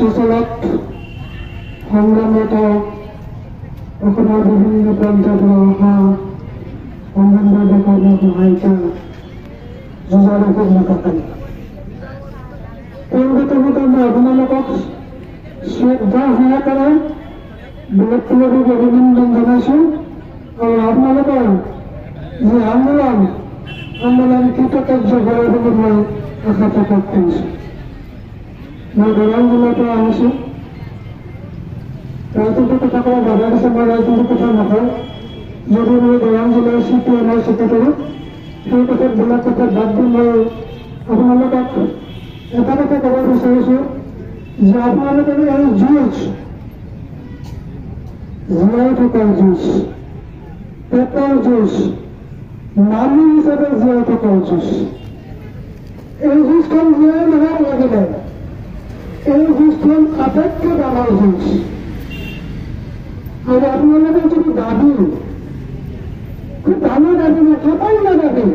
সুচলত সংগ্ৰামত অসমৰ বিভিন্ন প্ৰান্তৰ পৰা অহা অংগনবাড়ী কৰ্মসহায়িকা যুঁজাৰু কৰ্মকৰ্তাই তেওঁলোকে মই আপোনালোকক শ্ৰদ্ধা সহকাৰে ব্যক্তিগত অভিনন্দন জনাইছোঁ আৰু আপোনালোকৰ যি আন্দোলন কৃতকাৰ্য হোৱাৰ বুলি মই আশা প্ৰকাশ কৰিছোঁ। মই দৰং জিলাৰ পৰা আহিছোঁ। ৰাজনৈতিক কথা ক'ব বাধা দিছে, মই ৰাজনৈতিক কথা নকওঁ। যদি মই দৰং জিলাৰ CPMৰ চেক্ৰেটাৰী, সেই কথাবিলাক কথা বাদ দি মই আপোনালোকক এটা কথা ক'ব বিচাৰিছোঁ যে আপোনালোকে এই যুঁজ জীয়াই থকাৰ যুঁজ, পেটৰ যুঁজ, মানুহ হিচাপে জীয়াই থকাৰ যুঁজ, এই যুঁজখন জীয়াই নহব লাগিলে এই যুঁজখন আটাইতকৈ ডাঙৰ যুঁজ। আৰু আপোনালোকৰ যদি দাবী খুব ডাঙৰ দাবী সামান্য দাবী,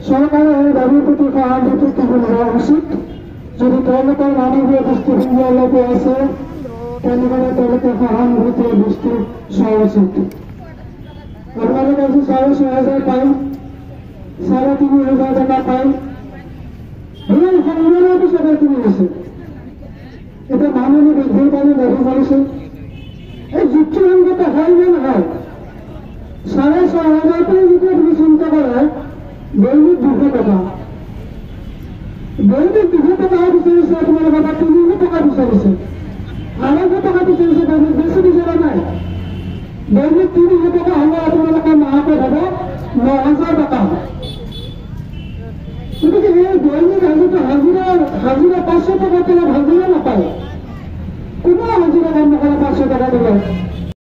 চৰকাৰে এই দাবীৰ প্ৰতি সহানুভূতি লোৱা উচিত। যদি তেওঁলোকৰ মানৱীয় দৃষ্টিভংগী অলপো আছে তেনেহ'লে তেওঁলোকে সহানুভূতিৰ দৃষ্টি চোৱা উচিত। আপোনালোকে আজি 6,500 পায়, 3,500 টকা পায়, এই সংগ্ৰামৰ পিছতে কিনি আছে। এতিয়া মানুহে বৃদ্ধিৰ কাৰণে দাবী কৰিছে, এই যুক্তিসংগত হয় নে নহয়? 6,500 পৰা যেতিয়া তুমি চিন্তা কৰা দৈনিক 200 টকা, দৈনিক 200 টকা বিচাৰিছে, আপোনালোকৰ পৰা 300 টকা বিচাৰিছে, 250 টকা বিচাৰিছে, দৈনিক বেছি বিচৰা নাই। দৈনিক 300 টকা হ'লে আপোনালোকৰ মাহতে হ'ব 9,000 টকা। গতিকে এই দৈনিক হাজিৰা 500 টকা তলত হাজিৰা নাপায়। কোনো হাজিৰা কাম নকৰে 500 টকা দিলে